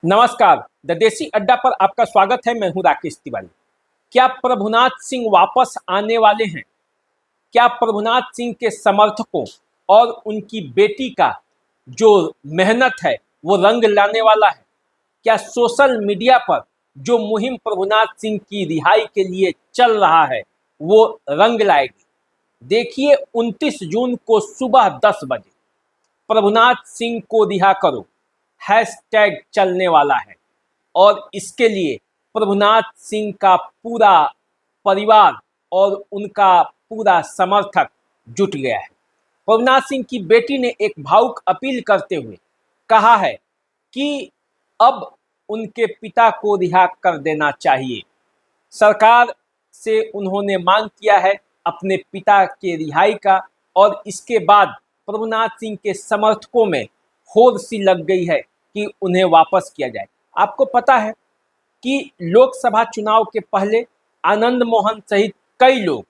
नमस्कार। द देसी अड्डा पर आपका स्वागत है। मैं हूं राकेश तिवारी। क्या प्रभुनाथ सिंह वापस आने वाले हैं? क्या प्रभुनाथ सिंह के समर्थकों और उनकी बेटी का जो मेहनत है वो रंग लाने वाला है? क्या सोशल मीडिया पर जो मुहिम प्रभुनाथ सिंह की रिहाई के लिए चल रहा है वो रंग लाएगी? देखिए, 29 जून को सुबह 10 बजे प्रभुनाथ सिंह को रिहा करो हैशटैग चलने वाला है और इसके लिए प्रभुनाथ सिंह का पूरा परिवार और उनका पूरा समर्थक जुट गया है। प्रभुनाथ सिंह की बेटी ने एक भावुक अपील करते हुए कहा है कि अब उनके पिता को रिहा कर देना चाहिए। सरकार से उन्होंने मांग किया है अपने पिता के रिहाई का और इसके बाद प्रभुनाथ सिंह के समर्थकों में होड़ सी लग गई है कि उन्हें वापस किया जाए। आपको पता है कि लोकसभा चुनाव के पहले आनंद मोहन सहित कई लोग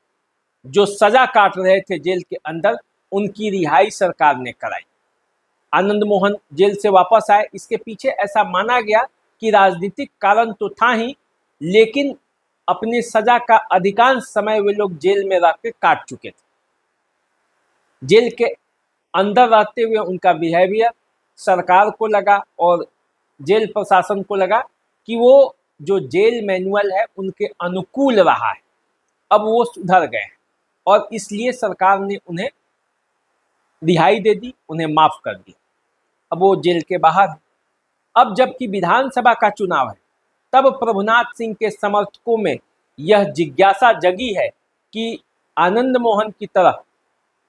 जो सजा काट रहे थे जेल के अंदर, उनकी रिहाई सरकार ने कराई। आनंद मोहन जेल से वापस आए, इसके पीछे ऐसा माना गया कि राजनीतिक कारण तो था ही, लेकिन अपनी सजा का अधिकांश समय वे लोग जेल में रह के काट चुके थे। जेल के अंदर रहते हुए उनका बिहेवियर सरकार को लगा और जेल प्रशासन को लगा कि वो जो जेल मैनुअल है उनके अनुकूल रहा है। अब वो सुधर गए हैं और इसलिए सरकार ने उन्हें रिहाई दे दी, उन्हें माफ़ कर दिया। अब वो जेल के बाहर है। अब जबकि विधानसभा का चुनाव है, तब प्रभुनाथ सिंह के समर्थकों में यह जिज्ञासा जगी है कि आनंद मोहन की तरह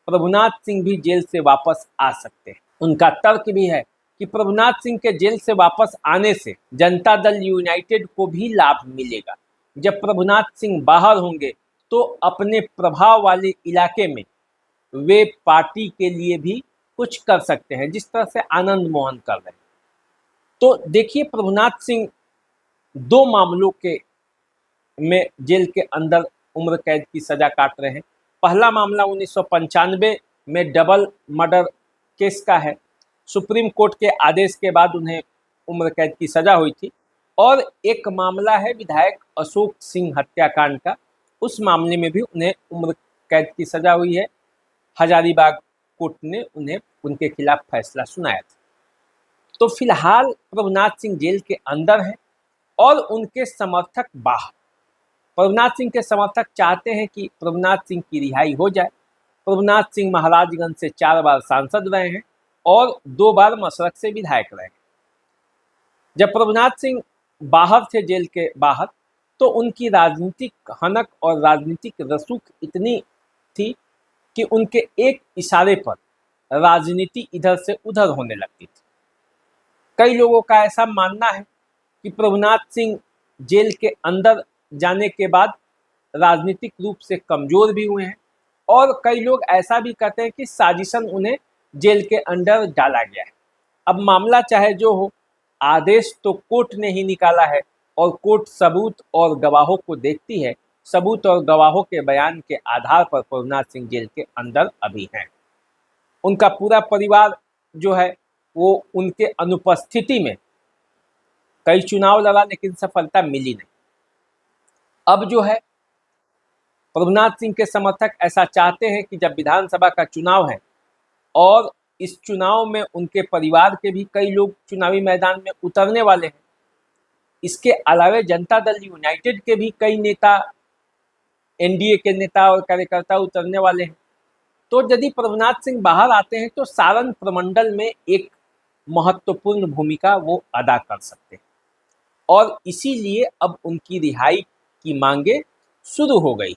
प्रभुनाथ सिंह भी जेल से वापस आ सकते हैं। उनका तर्क भी है कि प्रभुनाथ सिंह के जेल से वापस आने से जनता दल यूनाइटेड को भी लाभ मिलेगा। जब प्रभुनाथ सिंह बाहर होंगे तो अपने प्रभाव वाले इलाके में वे पार्टी के लिए भी कुछ कर सकते हैं, जिस तरह से आनंद मोहन कर रहे हैं। तो देखिए, प्रभुनाथ सिंह दो मामलों के में जेल के अंदर उम्र कैद की सजा काट रहे हैं। पहला मामला 1995 में डबल मर्डर केस का है। सुप्रीम कोर्ट के आदेश के बाद उन्हें उम्र कैद की सजा हुई थी। और एक मामला है विधायक अशोक सिंह हत्याकांड का, उस मामले में भी उन्हें उम्र कैद की सजा हुई है। हजारीबाग कोर्ट ने उन्हें उनके खिलाफ फैसला सुनाया था। तो फिलहाल प्रभुनाथ सिंह जेल के अंदर हैं और उनके समर्थक बाहर। प्रभुनाथ सिंह के समर्थक चाहते हैं कि प्रभुनाथ सिंह की रिहाई हो जाए। प्रभुनाथ सिंह महाराजगंज से 4 बार सांसद रहे हैं और 2 बार मशरक से विधायक रहे हैं। जब प्रभुनाथ सिंह बाहर थे जेल के बाहर, तो उनकी राजनीतिक हनक और राजनीतिक रसूख इतनी थी कि उनके एक इशारे पर राजनीति इधर से उधर होने लगती थी। कई लोगों का ऐसा मानना है कि प्रभुनाथ सिंह जेल के अंदर जाने के बाद राजनीतिक रूप से कमज़ोर भी हुए हैं और कई लोग ऐसा भी कहते हैं कि साजिशन उन्हें जेल के अंदर डाला गया है। अब मामला चाहे जो हो, आदेश तो कोर्ट ने ही निकाला है और कोर्ट सबूत और गवाहों को देखती है। सबूत और गवाहों के बयान के आधार पर प्रभुनाथ सिंह जेल के अंदर अभी हैं। उनका पूरा परिवार जो है वो उनके अनुपस्थिति में कई चुनाव लड़ा, लेकिन सफलता मिली नहीं। अब जो है, प्रभुनाथ सिंह के समर्थक ऐसा चाहते हैं कि जब विधानसभा का चुनाव है और इस चुनाव में उनके परिवार के भी कई लोग चुनावी मैदान में उतरने वाले हैं, इसके अलावा जनता दल यूनाइटेड के भी कई नेता, एनडीए के नेता और कार्यकर्ता उतरने वाले हैं, तो यदि प्रभुनाथ सिंह बाहर आते हैं तो सारण प्रमंडल में एक महत्वपूर्ण भूमिका वो अदा कर सकते हैं और इसीलिए अब उनकी रिहाई की मांगे शुरू हो गई।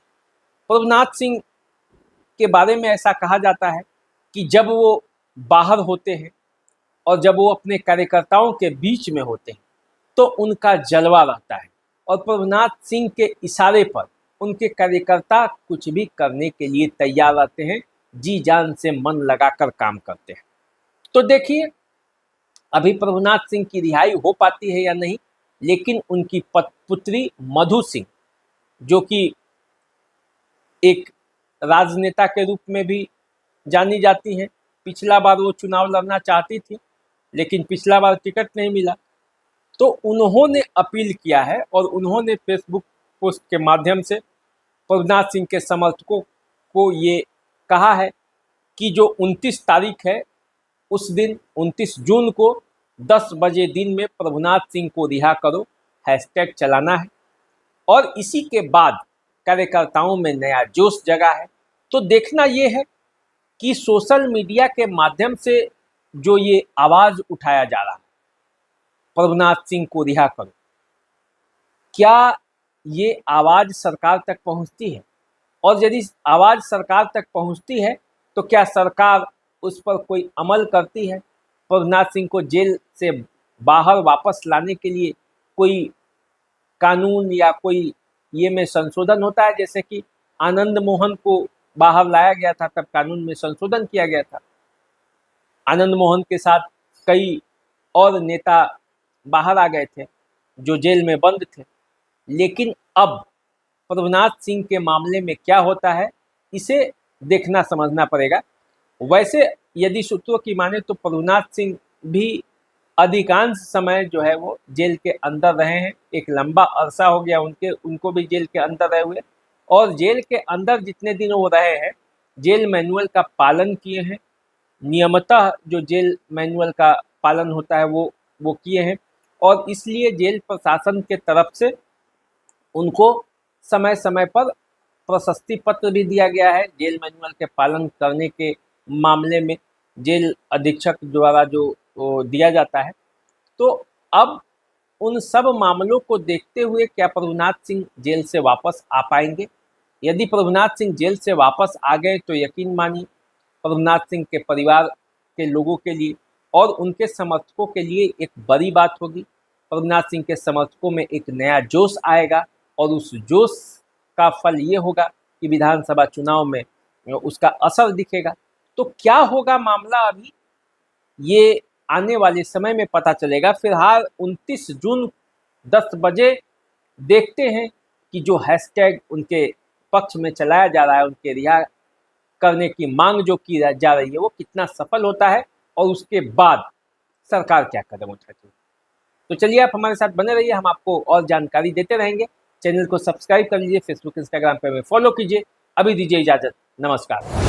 प्रभुनाथ सिंह के बारे में ऐसा कहा जाता है कि जब वो बाहर होते हैं और जब वो अपने कार्यकर्ताओं के बीच में होते हैं तो उनका जलवा रहता है और प्रभुनाथ सिंह के इशारे पर उनके कार्यकर्ता कुछ भी करने के लिए तैयार रहते हैं, जी जान से मन लगाकर काम करते हैं। तो देखिए, अभी प्रभुनाथ सिंह की रिहाई हो पाती है या नहीं, लेकिन उनकी पुत्री मधु सिंह, जो कि एक राजनेता के रूप में भी जानी जाती हैं, पिछला बार वो चुनाव लड़ना चाहती थी लेकिन पिछला बार टिकट नहीं मिला, तो उन्होंने अपील किया है और उन्होंने फेसबुक पोस्ट के माध्यम से प्रभुनाथ सिंह के समर्थकों को ये कहा है कि जो 29 तारीख है उस दिन 29 जून को 10 बजे दिन में प्रभुनाथ सिंह को रिहा करो हैशटैग चलाना है। और इसी के बाद कार्यकर्ताओं में नया जोश जगा है। तो देखना ये है कि सोशल मीडिया के माध्यम से जो ये आवाज़ उठाया जा रहा है प्रभुनाथ सिंह को रिहा करो, क्या ये आवाज़ सरकार तक पहुंचती है? और यदि आवाज़ सरकार तक पहुंचती है तो क्या सरकार उस पर कोई अमल करती है? प्रभुनाथ सिंह को जेल से बाहर वापस लाने के लिए कोई कानून या कोई ये में संशोधन होता है, जैसे कि आनंद मोहन को बाहर लाया गया था तब कानून में संशोधन किया गया था। आनंद मोहन के साथ कई और नेता बाहर आ गए थे जो जेल में बंद थे। लेकिन अब प्रभुनाथ सिंह के मामले में क्या होता है इसे देखना समझना पड़ेगा। वैसे यदि सूत्रों की माने तो प्रभुनाथ सिंह भी अधिकांश समय जो है वो जेल के अंदर रहे हैं। एक लंबा अरसा हो गया उनको भी जेल के अंदर रहे हुए, और जेल के अंदर जितने दिन वो रहे हैं जेल मैनुअल का पालन किए हैं, नियमतः जो जेल मैनुअल का पालन होता है वो किए हैं। और इसलिए जेल प्रशासन के तरफ से उनको समय समय पर प्रशस्ति पत्र भी दिया गया है। जेल मैनुअल के पालन करने के मामले में जेल अधीक्षक द्वारा जो दिया जाता है। तो अब उन सब मामलों को देखते हुए क्या प्रभुनाथ सिंह जेल से वापस आ पाएंगे? यदि प्रभुनाथ सिंह जेल से वापस आ गए तो यकीन मानिए प्रभुनाथ सिंह के परिवार के लोगों के लिए और उनके समर्थकों के लिए एक बड़ी बात होगी। प्रभुनाथ सिंह के समर्थकों में एक नया जोश आएगा और उस जोश का फल ये होगा कि विधानसभा चुनाव में उसका असर दिखेगा। तो क्या होगा मामला अभी ये आने वाले समय में पता चलेगा। फिलहाल 29 जून 10 बजे देखते हैं कि जो हैशटैग उनके पक्ष में चलाया जा रहा है, उनके रिहा करने की मांग जो की जा रही है वो कितना सफल होता है और उसके बाद सरकार क्या कदम उठाती है। तो चलिए आप हमारे साथ बने रहिए, हम आपको और जानकारी देते रहेंगे। चैनल को सब्सक्राइब कर लीजिए, फेसबुक इंस्टाग्राम पर हमें फॉलो कीजिए। अभी दीजिए इजाज़त, नमस्कार।